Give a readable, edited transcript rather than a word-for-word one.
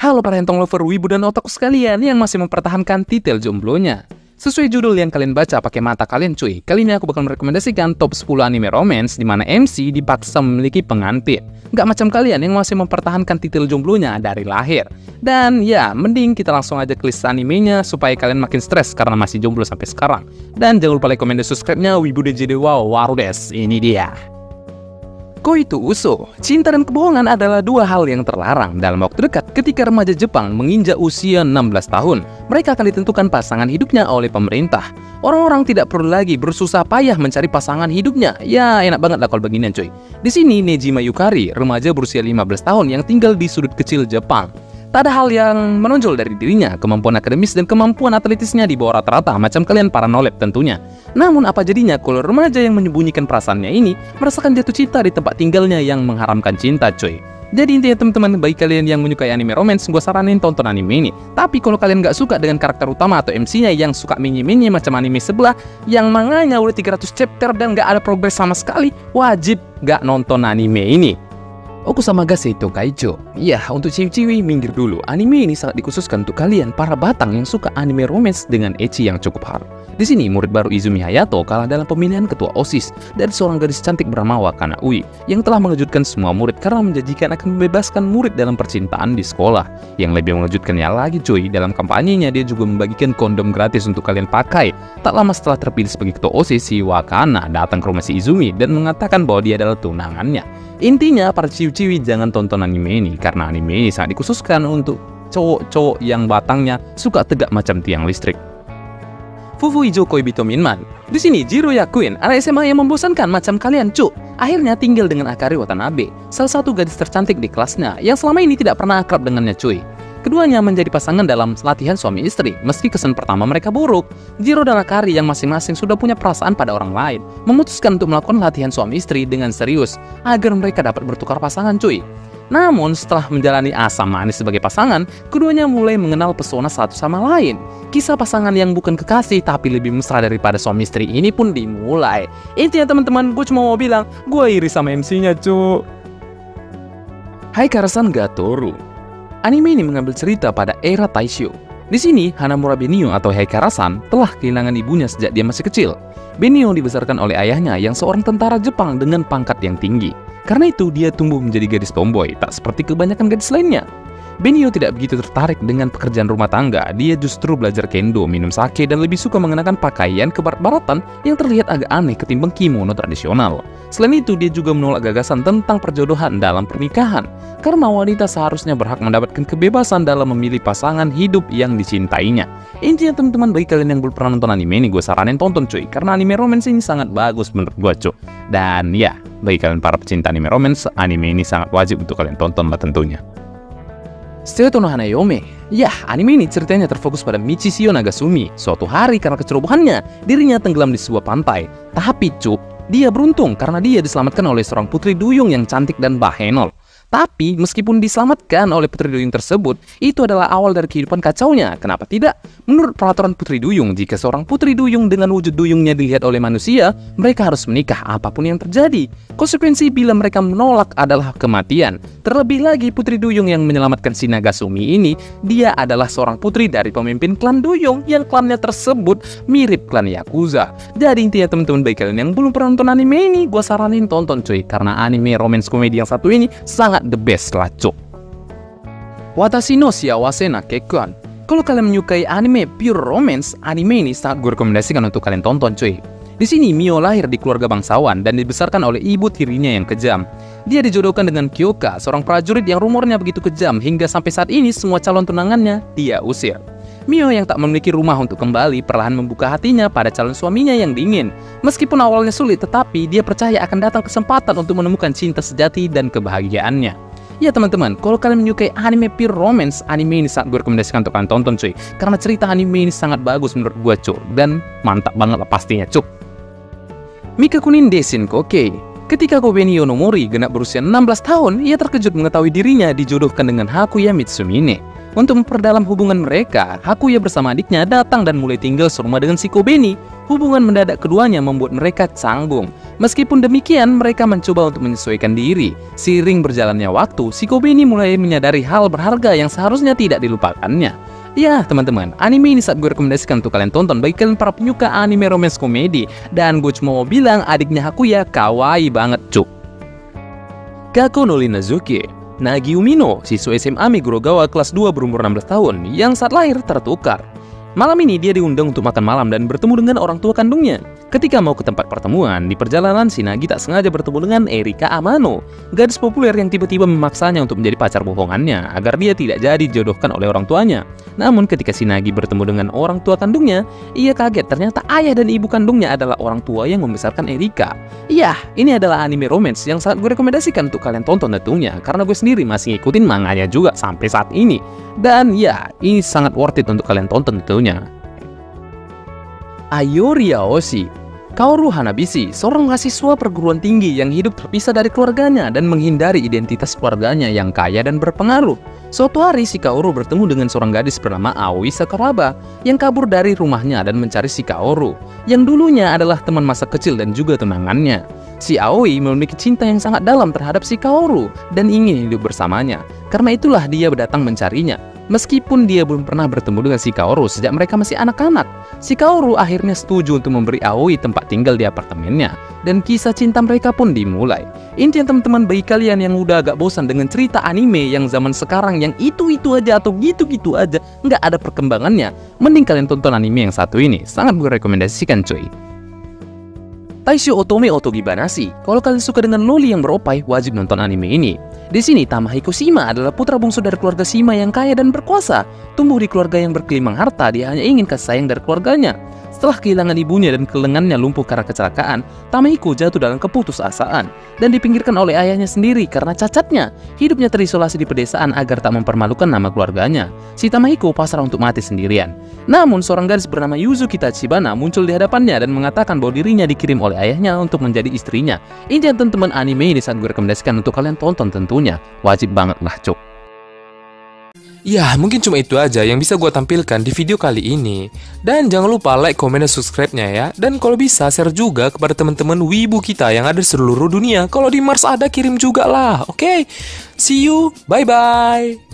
Halo para hentong lover wibu dan otaku sekalian yang masih mempertahankan titel jomblonya. Sesuai judul yang kalian baca pakai mata kalian cuy, kali ini aku bakal merekomendasikan top 10 anime romance di mana MC dipaksa memiliki pengantin. Gak macam kalian yang masih mempertahankan titel jomblonya dari lahir. Dan ya, mending kita langsung aja ke list animenya supaya kalian makin stres karena masih jomblo sampai sekarang. Dan jangan lupa like, comment, dan subscribe-nya. Wibu DJD Wow Warudes, ini dia. Koito Uso, cinta dan kebohongan adalah dua hal yang terlarang dalam waktu dekat. Ketika remaja Jepang menginjak usia 16 tahun, mereka akan ditentukan pasangan hidupnya oleh pemerintah. Orang-orang tidak perlu lagi bersusah payah mencari pasangan hidupnya. Ya, enak banget lah kalau beginian cuy. Di sini Nejima Yukari, remaja berusia 15 tahun yang tinggal di sudut kecil Jepang. Tak ada hal yang menonjol dari dirinya, kemampuan akademis dan kemampuan atletisnya di bawah rata-rata macam kalian para nolep tentunya. Namun apa jadinya kalau remaja yang menyembunyikan perasaannya ini merasakan jatuh cinta di tempat tinggalnya yang mengharamkan cinta cuy. Jadi intinya teman-teman, bagi kalian yang menyukai anime romance, gue saranin tonton anime ini. Tapi kalau kalian gak suka dengan karakter utama atau MC-nya yang suka minyi-minyi macam anime sebelah yang manganya udah 300 chapter dan gak ada progres sama sekali, wajib gak nonton anime ini. Okusama ga Seito Kaicho. Ya, untuk ciwi-ciwi minggir dulu. Anime ini sangat dikhususkan untuk kalian para batang yang suka anime romance dengan ecchi yang cukup hard. Di sini murid baru Izumi Hayato kalah dalam pemilihan ketua OSIS dari seorang gadis cantik bernama Wakana Ui yang telah mengejutkan semua murid karena menjanjikan akan membebaskan murid dalam percintaan di sekolah. Yang lebih mengejutkannya lagi cuy, dalam kampanyenya dia juga membagikan kondom gratis untuk kalian pakai. Tak lama setelah terpilih sebagai ketua OSIS, si Wakana datang ke rumah si Izumi dan mengatakan bahwa dia adalah tunangannya. Intinya para ciwi-ciwi jangan tonton anime ini karena anime ini sangat dikhususkan untuk cowok-cowok yang batangnya suka tegak macam tiang listrik. Fufu Ijo Koibito Minman. Di sini Jiro Yakuin, anak SMA yang membosankan macam kalian cuk, akhirnya tinggal dengan Akari Watanabe, salah satu gadis tercantik di kelasnya yang selama ini tidak pernah akrab dengannya cuy. Keduanya menjadi pasangan dalam latihan suami istri. Meski kesan pertama mereka buruk, Jiro dan Akari yang masing-masing sudah punya perasaan pada orang lain memutuskan untuk melakukan latihan suami istri dengan serius agar mereka dapat bertukar pasangan cuy. Namun setelah menjalani asam manis sebagai pasangan, keduanya mulai mengenal pesona satu sama lain. Kisah pasangan yang bukan kekasih tapi lebih mesra daripada suami istri ini pun dimulai. Intinya teman-teman, gue cuma mau bilang gue iri sama MC-nya cu. Haikara-san ga Toru. Anime ini mengambil cerita pada era Taisho. Di sini, Hanamura Benio atau Haikara-san telah kehilangan ibunya sejak dia masih kecil. Benio dibesarkan oleh ayahnya yang seorang tentara Jepang dengan pangkat yang tinggi. Karena itu, dia tumbuh menjadi gadis tomboy, tak seperti kebanyakan gadis lainnya. Benio tidak begitu tertarik dengan pekerjaan rumah tangga. Dia justru belajar kendo, minum sake, dan lebih suka mengenakan pakaian kebarat-baratan yang terlihat agak aneh ketimbang kimono tradisional. Selain itu, dia juga menolak gagasan tentang perjodohan dalam pernikahan. Karena wanita seharusnya berhak mendapatkan kebebasan dalam memilih pasangan hidup yang dicintainya. Intinya teman-teman, bagi kalian yang belum pernah nonton anime ini, gue saranin tonton cuy. Karena anime romance ini sangat bagus menurut gue cuy. Dan ya, bagi kalian para pecinta anime romance, anime ini sangat wajib untuk kalian tonton lah tentunya. Seito no Hanayome. Yah, anime ini ceritanya terfokus pada Michishio Nagasumi. Suatu hari karena kecerobohannya, dirinya tenggelam di sebuah pantai. Tapi cup, dia beruntung karena dia diselamatkan oleh seorang putri duyung yang cantik dan bahenol. Tapi meskipun diselamatkan oleh putri duyung tersebut, itu adalah awal dari kehidupan kacaunya. Kenapa tidak? Menurut peraturan putri duyung, jika seorang putri duyung dengan wujud duyungnya dilihat oleh manusia, mereka harus menikah apapun yang terjadi. Konsekuensi bila mereka menolak adalah kematian. Terlebih lagi putri duyung yang menyelamatkan si Nagasumi ini, dia adalah seorang putri dari pemimpin klan duyung yang klannya tersebut mirip klan Yakuza. Jadi intinya teman-teman, bagi kalian yang belum pernah nonton anime ini, gue saranin tonton cuy, karena anime romance komedi yang satu ini sangat the best lah cuk. Watashi no Shiawase na Kekkun. Kalau kalian menyukai anime pure romance, anime ini sangat gue rekomendasikan untuk kalian tonton cuy. Di sini Mio lahir di keluarga bangsawan dan dibesarkan oleh ibu tirinya yang kejam. Dia dijodohkan dengan Kyoka, seorang prajurit yang rumornya begitu kejam hingga sampai saat ini semua calon tunangannya dia usir. Mio yang tak memiliki rumah untuk kembali perlahan membuka hatinya pada calon suaminya yang dingin. Meskipun awalnya sulit, tetapi dia percaya akan datang kesempatan untuk menemukan cinta sejati dan kebahagiaannya. Ya teman-teman, kalau kalian menyukai anime pure romance, anime ini sangat gue rekomendasikan untuk kalian tonton cuy. Karena cerita anime ini sangat bagus menurut gue cuy, dan mantap banget lah pastinya cuy. Mikakunin Desin Koke. Ketika Kobenio no Mori genap berusia 16 tahun, ia terkejut mengetahui dirinya dijodohkan dengan Hakuya Mitsumine. Untuk memperdalam hubungan mereka, Hakuya bersama adiknya datang dan mulai tinggal serumah dengan si Kobeni. Hubungan mendadak keduanya membuat mereka canggung. Meskipun demikian, mereka mencoba untuk menyesuaikan diri. Seiring berjalannya waktu, si Kobe ini mulai menyadari hal berharga yang seharusnya tidak dilupakannya. Ya teman-teman, anime ini saat gue rekomendasikan untuk kalian tonton bagi kalian para penyuka anime romance komedi. Dan gue cuma mau bilang adiknya Hakuya kawaii banget cuk. Kako no Inazuki. Nagi Umino, siswa SMA Megurogawa kelas 2 berumur 16 tahun yang saat lahir tertukar. Malam ini dia diundang untuk makan malam dan bertemu dengan orang tua kandungnya. Ketika mau ke tempat pertemuan, di perjalanan si Nagi tak sengaja bertemu dengan Erika Amano, gadis populer yang tiba-tiba memaksanya untuk menjadi pacar bohongannya agar dia tidak jadi dijodohkan oleh orang tuanya. Namun ketika si Nagi bertemu dengan orang tua kandungnya, ia kaget ternyata ayah dan ibu kandungnya adalah orang tua yang membesarkan Erika. Iya, ini adalah anime romance yang sangat gue rekomendasikan untuk kalian tonton tentunya, karena gue sendiri masih ngikutin manganya juga sampai saat ini. Dan ya, ini sangat worth it untuk kalian tonton tentunya. Ayori Aoshi. Kaoru Hanabishi, seorang mahasiswa perguruan tinggi yang hidup terpisah dari keluarganya dan menghindari identitas keluarganya yang kaya dan berpengaruh. Suatu hari si Kaoru bertemu dengan seorang gadis bernama Aoi Sakuraba yang kabur dari rumahnya dan mencari si Kaoru, yang dulunya adalah teman masa kecil dan juga tunangannya. Si Aoi memiliki cinta yang sangat dalam terhadap si Kaoru dan ingin hidup bersamanya. Karena itulah dia datang mencarinya. Meskipun dia belum pernah bertemu dengan si Kaoru sejak mereka masih anak-anak, si Kaoru akhirnya setuju untuk memberi Aoi tempat tinggal di apartemennya, dan kisah cinta mereka pun dimulai. Intinya teman-teman, bagi kalian yang udah agak bosan dengan cerita anime yang zaman sekarang yang itu-itu aja atau gitu-gitu aja, nggak ada perkembangannya, mending kalian tonton anime yang satu ini, sangat gue rekomendasikan cuy. Taisho Otome Otogi Banashi. Kalau kalian suka dengan loli yang beropai, wajib nonton anime ini. Di sini Tamahiko Shima adalah putra bungsu dari keluarga Shima yang kaya dan berkuasa. Tumbuh di keluarga yang bergelimang harta, dia hanya ingin kasih sayang dari keluarganya. Setelah kehilangan ibunya dan lengannya lumpuh karena kecelakaan, Tamahiko jatuh dalam keputusasaan dan dipinggirkan oleh ayahnya sendiri karena cacatnya. Hidupnya terisolasi di pedesaan agar tak mempermalukan nama keluarganya. Si Tamahiko pasrah untuk mati sendirian. Namun seorang gadis bernama Yuzuki Tachibana muncul di hadapannya dan mengatakan bahwa dirinya dikirim oleh ayahnya untuk menjadi istrinya. Ini teman-teman, anime ini sangat gue rekomendasikan untuk kalian tonton tentunya. Wajib banget lah cuk. Ya, mungkin cuma itu aja yang bisa gue tampilkan di video kali ini. Dan jangan lupa like, komen, dan subscribe-nya ya. Dan kalau bisa, share juga kepada teman-teman wibu kita yang ada di seluruh dunia. Kalau di Mars ada, kirim juga lah, oke? See you, bye-bye!